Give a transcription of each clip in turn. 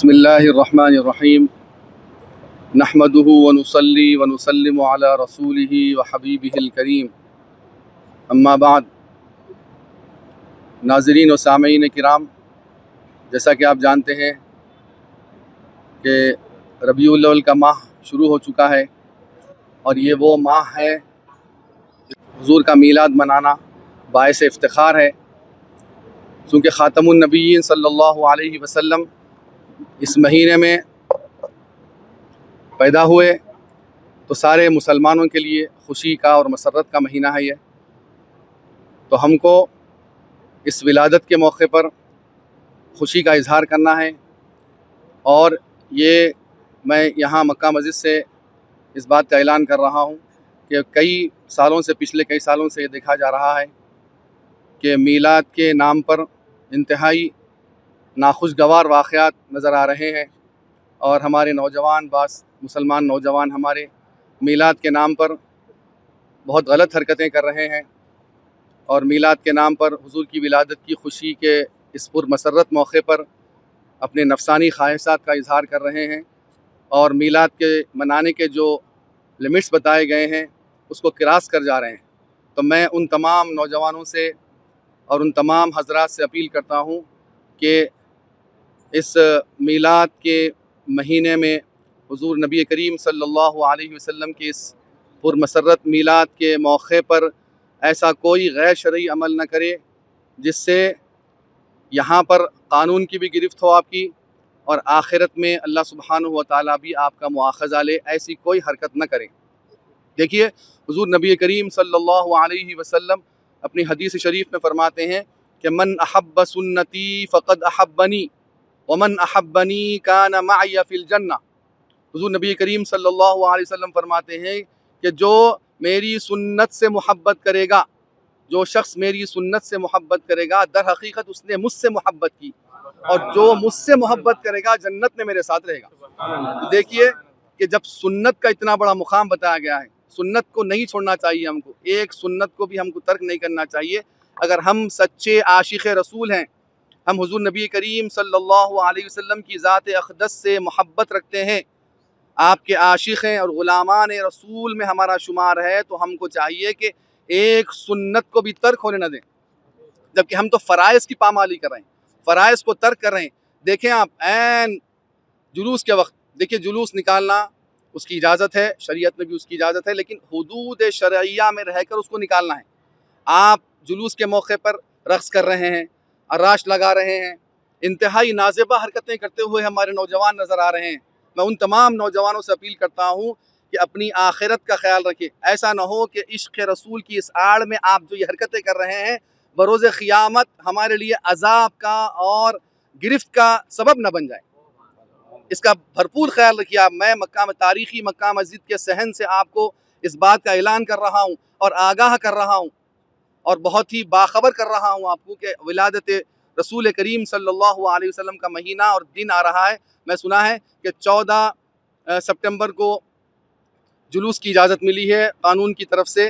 बिस्मिल्लाहिर्रहमानिर्रहीम नहमदुहु व नुसल्ली व नुसल्लिमु अला रसूलिही व हबीबिहिल करीम अम्मा बाद। नाज़रीन व सामीन किराम, जैसा कि आप जानते हैं कि रबीउल अव्वल का माह शुरू हो चुका है और ये वो माह है हुज़ूर का मीलाद मनाना बाइस इफ्तिखार है, चूँकि ख़ातमुन नबिय्यीन सल्लल्लाहु अलैहि वसल्लम इस महीने में पैदा हुए, तो सारे मुसलमानों के लिए खुशी का और मसरत का महीना है ये। तो हमको इस विलादत के मौके पर खुशी का इजहार करना है और ये मैं यहाँ मक्का मस्जिद से इस बात का ऐलान कर रहा हूँ कि पिछले कई सालों से ये देखा जा रहा है कि मीलाद के नाम पर इंतहाई नाखुशगवार वाक़यात नज़र आ रहे हैं और हमारे मुसलमान नौजवान हमारे मीलाद के नाम पर बहुत गलत हरकतें कर रहे हैं और मीलाद के नाम पर हुज़ूर की विलादत की खुशी के इस पुरमसरत मौके पर अपने नफसानी ख्वाहिशात का इजहार कर रहे हैं और मीलाद के मनाने के जो लिमिट्स बताए गए हैं उसको क्रॉस कर जा रहे हैं। तो मैं उन तमाम नौजवानों से और उन तमाम हज़रात से अपील करता हूँ कि इस मीलाद के महीने में हुज़ूर नबी करीम सल्लल्लाहु अलैहि वसल्लम के इस पुरमसरत मीलाद के मौके पर ऐसा कोई गैर शरई अमल न करे जिससे यहाँ पर कानून की भी गिरफ्त हो आपकी और आखिरत में अल्लाह सुब्हानहु व तआला भी आपका मुआख़ज़ा ले। ऐसी कोई हरकत न करें। देखिए, हुज़ूर नबी करीम सल्लल्लाहु अलैहि वसल्लम अपनी हदीस शरीफ में फरमाते हैं कि मन अहब्ब सुन्नती फ़क़द अहब्बनी व मन अहब्बनी कान मअय फ़िल जन्नह। हुज़ूर नबी करीम सल्लल्लाहु अलैहि वसल्लम फरमाते हैं कि जो मेरी सुन्नत से मोहब्बत करेगा, जो शख्स मेरी सुन्नत से मोहब्बत करेगा, दर हकीकत उसने मुझसे मोहब्बत की और जो मुझसे मोहब्बत करेगा जन्नत में मेरे साथ रहेगा। देखिए कि जब सुन्नत का इतना बड़ा मुकाम बताया गया है, सुन्नत को नहीं छोड़ना चाहिए, हमको एक सुन्नत को भी हमको तर्क नहीं करना चाहिए। अगर हम सच्चे आशिक़ रसूल हैं, हम हुज़ूर नबी करीम सल्लल्लाहु अलैहि वसल्लम की ज़ात अक़दस से मोहब्बत रखते हैं, आपके आशिक़ हैं और ग़ुलामान रसूल में हमारा शुमार है, तो हमको चाहिए कि एक सुन्नत को भी तर्क होने न दें। जबकि हम तो फ़राइज़ की पामाली कर रहे हैं, फ़राइज़ को तर्क कर रहे हैं। देखें आप, ऐन जुलूस के वक्त देखिए, जुलूस निकालना उसकी इजाज़त है, शरीयत में भी उसकी इजाज़त है, लेकिन हुदूद शरइया में रहकर उसको निकालना है। आप जुलूस के मौके पर रक़्स कर रहे हैं, अर्राश लगा रहे हैं, इंतहाई नाज़ेबा हरकतें करते हुए हमारे नौजवान नज़र आ रहे हैं। मैं उन तमाम नौजवानों से अपील करता हूँ कि अपनी आखिरत का ख्याल रखें। ऐसा न हो कि इश्क़ रसूल की इस आड़ में आप जो ये हरकतें कर रहे हैं बरोज़ क़ियामत हमारे लिए अज़ाब का और गिरफ्त का सबब न बन जाए। इसका भरपूर ख्याल रखिए आप। मैं तारीख़ी मक्का मस्जिद के सहन से आपको इस बात का ऐलान कर रहा हूँ और आगाह कर रहा हूँ और बहुत ही बाखबर कर रहा हूँ आपको कि विलादत रसूल करीम सल्लल्लाहु अलैहि वसल्लम का महीना और दिन आ रहा है। मैं सुना है कि 14 सितंबर को जुलूस की इजाज़त मिली है कानून की तरफ से।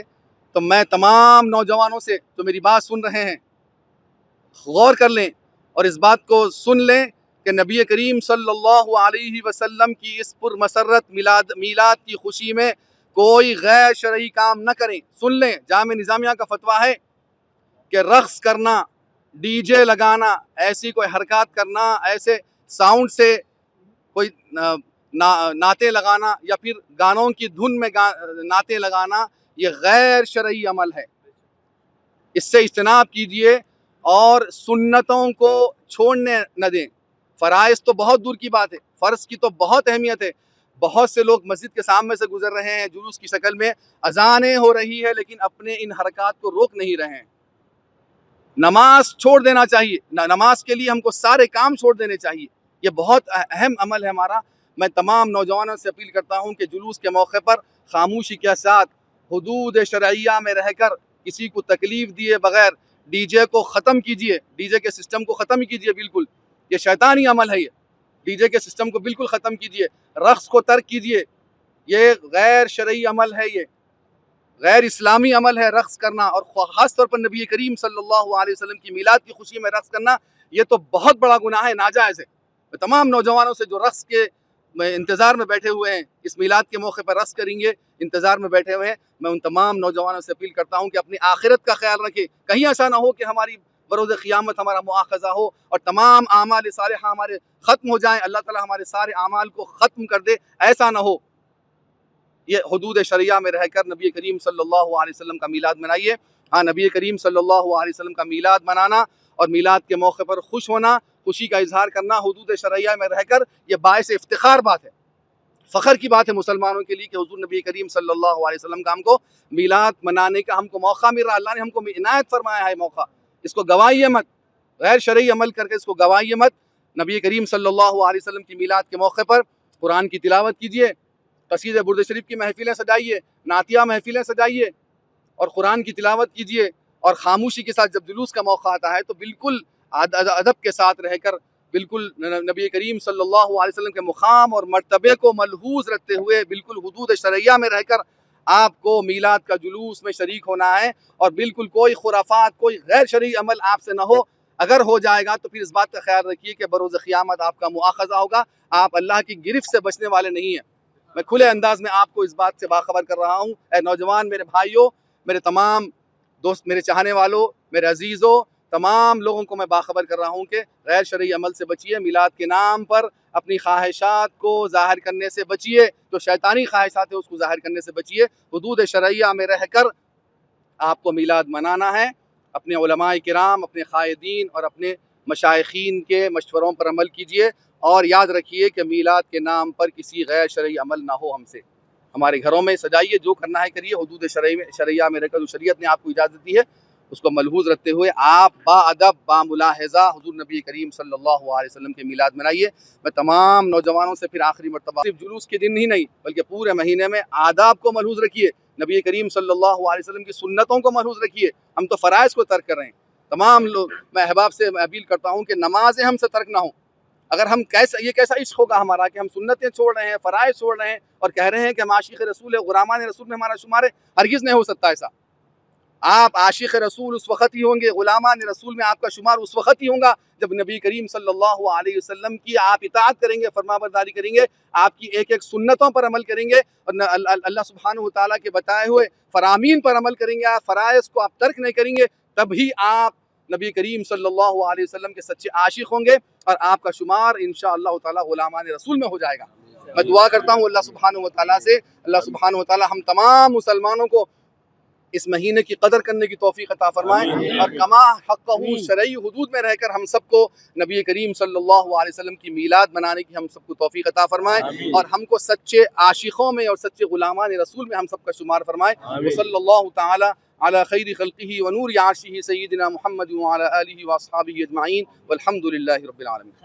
तो मैं तमाम नौजवानों से जो मेरी बात सुन रहे हैं गौर कर लें और इस बात को सुन लें कि नबी करीम सल्लल्लाहु अलैहि वसल्लम की इस पुरमसरत मीलाद की खुशी में कोई गैर शरई काम न करें। सुन लें, जामे निज़ामिया का फतवा है कि रक़्स करना, डीजे लगाना, ऐसी कोई हरकत करना, ऐसे साउंड से कोई नाते लगाना या फिर गानों की धुन में नाते लगाना, ये गैर शरई अमल है। इससे इज्तनाब कीजिए और सुन्नतों को छोड़ने न दें। फ़राइज़ तो बहुत दूर की बात है, फ़र्ज़ की तो बहुत अहमियत है। बहुत से लोग मस्जिद के सामने से गुजर रहे हैं जुलूस की शक्ल में, अज़ानें हो रही है, लेकिन अपने इन हरकत को रोक नहीं रहे हैं। नमाज छोड़ देना चाहिए, नमाज के लिए हमको सारे काम छोड़ देने चाहिए। ये बहुत अहम अमल है हमारा। मैं तमाम नौजवानों से अपील करता हूँ कि जुलूस के मौके पर खामोशी के साथ हुदूद शरइया में रहकर किसी को तकलीफ़ दिए बगैर डीजे को ख़त्म कीजिए, डीजे के सिस्टम को ख़त्म कीजिए। बिल्कुल ये शैतानी अमल है, ये डीजे के सिस्टम को बिल्कुल ख़त्म कीजिए, रक़्स को तर्क कीजिए। ये गैर शरई अमल है, ये गैर इस्लामी अमल है रक़्स करना, और ख़ास तौर पर नबी करीम सल्लल्लाहु अलैहि वसल्लम की मीलाद की खुशी में रक़्स करना, ये तो बहुत बड़ा गुनाह है, नाजायज़ है। तमाम नौजवानों से जो रक़्स के इंतज़ार में बैठे हुए हैं, इस मीलाद के मौके पर रक़्स करेंगे, इंतज़ार में बैठे हुए हैं, मैं उन तमाम नौजवानों से अपील करता हूँ कि अपनी आखिरत का ख्याल रखें। कहीं ऐसा ना हो कि हमारी बरोज़ क़ियामत हमारा मुआख़ज़ा हो और तमाम आमाल सालिहा हमारे ख़त्म हो जाएँ, अल्लाह ताला हमारे सारे आमाल को ख़त्म कर दे, ऐसा ना हो। ये हुदूद शरिया में रहकर नबी करीम सल्लल्लाहु अलैहि वसल्लम का मीलाद मनाइए। हाँ, नबी करीम सल्लल्लाहु अलैहि वसल्लम का मीलाद मनाना और मीलाद के मौके पर खुश होना, खुशी का इजहार करना हुदूद शरिया में रहकर, यह बाइस इफ्तिखार बात है, फ़ख्र की बात है मुसलमानों के लिए कि हुज़ूर नबी करीम सल्लल्लाहु अलैहि वसल्लम का हमको मीलाद मनाने का हमको मौका मिल रहा है। अल्लाह ने हमको इनायत फरमाया है मौका, इसको गवाइए मत, गैर शरई अमल करके इसको गवाइए मत। नबी करीम सल्लल्लाहु अलैहि वसल्लम की मीलाद के मौके पर कुरान की तिलावत कीजिए, कसीद बुर्द शरीफ की महफिलें सजाइए, नातिया महफिलें सजाइए और कुरान की तिलावत कीजिए। और खामोशी के साथ जब जुलूस का मौका आता है तो बिल्कुल अदब के साथ रहकर, बिल्कुल नबी करीम सल्लल्लाहु अलैहि वसल्लम के मुकाम और मर्तबे को मलहूज़ रखते हुए बिल्कुल हुदूद शरैया में रहकर आपको मीलाद का जुलूस में शरीक होना है। और बिल्कुल कोई खुराफात, कोई गैर शरई अमल आपसे न हो। अगर हो जाएगा तो फिर इस बात का ख्याल रखिए कि बरोज़ क़ियामत आपका मुआख़ज़ा होगा, आप अल्लाह की गिरफ्त से बचने वाले नहीं हैं। मैं खुले अंदाज में आपको इस बात से बाखबर कर रहा हूँ। ए नौजवान मेरे भाइयों, मेरे तमाम दोस्त, मेरे चाहने वालों, मेरे अजीज़ों, तमाम लोगों को मैं बाखबर कर रहा हूँ कि गैर शरई अमल से बचिए। मीलाद के नाम पर अपनी ख्वाहिशात को ज़ाहिर करने से बचिए, जो शैतानी ख्वाहिशात है उसको ज़ाहिर करने से बचिए। हुदूद शरैया में रहकर आपको मीलाद मनाना है। अपने उलमाए किराम, अपने क़ायदीन और अपने मशाइखीन के मशवरों पर अमल कीजिए और याद रखिए कि मीलाद के नाम पर किसी गैर शरई अमल ना हो हमसे। हमारे घरों में सजाइए, जो करना है करिए, हुदूद शरैया में रहकर जो शरीयत ने आपको इजाज़त दी है उसको मलहूज़ रखते हुए आप बाअदब बामुलाहिज़ा हुज़ूर नबी करीम सल्लल्लाहु अलैहि वसल्लम के मीलाद मनाइए। मैं तमाम नौजवानों से फिर आखिरी मरतबा, सिर्फ जुलूस के दिन ही नहीं बल्कि पूरे महीने में आदाब को मलहूज़ रखिए, नबी करीम सल्लल्लाहु अलैहि वसल्लम की सुन्नतों को मलहूज़ रखिए। हम तो फ़राइज़ को तर्क कर रहे हैं। तमाम लोग, मैं अहबाब से अपील करता हूँ कि नमाज़ें हमसे तर्क ना हो। अगर हम ये कैसा इश्क होगा हमारा कि हम सुन्नतें छोड़ रहे हैं, फ़राइज़ छोड़ रहे हैं और कह रहे हैं कि हम आशिक़ रसूल है, ग़ुलामान रसूल में हमारा शुमार है। हरगिज़ नहीं हो सकता ऐसा। आप आशिक़ रसूल उस वक़्त ही होंगे, ग़ुलामान रसूल में आपका शुमार उस वक़्त ही होगा जब नबी करीम सल्लल्लाहु अलैहि वसल्लम की आप इताअत करेंगे, फरमाबरदारी करेंगे, आपकी एक एक सुन्नतों पर अमल करेंगे और अल्लाह सुब्हानहु व तआला के बताए हुए फ़रामीन पर अमल करेंगे, आप फ़राइज़ को आप तर्क नहीं करेंगे, तभी आप नबी करीम सल्लल्लाहु अलैहि वसल्लम के सच्चे आशिक़ होंगे और आपका शुमार इंशाअल्लाह ताला ग़ुलामान रसूल में हो जाएगा। मैं दुआ करता हूँ अल्लाह सुब्हानहु व तआला से, अल्लाह सुब्हानहु व तआला हम तमाम मुसलमानों को इस महीने की कदर करने की तौफीक अता फरमाएं और कमा हक़्क़हू शरई हुदूद में रहकर हम सबको नबी करीम सल्लल्लाहु अलैहि वसल्लम की मीलाद मनाने की हम सबको तौफीक अता फरमाएं और हमको सच्चे आशिकों में और सच्चे ग़ुलामान रसूल में हम सबका शुमार फरमाएं। सल्लल्लाहु तआला अला खैरि खल्क़िही व नूरि अर्शिही सय्यिदिना मुहम्मद व अला आलिहि व अस्हाबिही अजमईन वल्हम्दुलिल्लाहि रब्बिल आलमीन।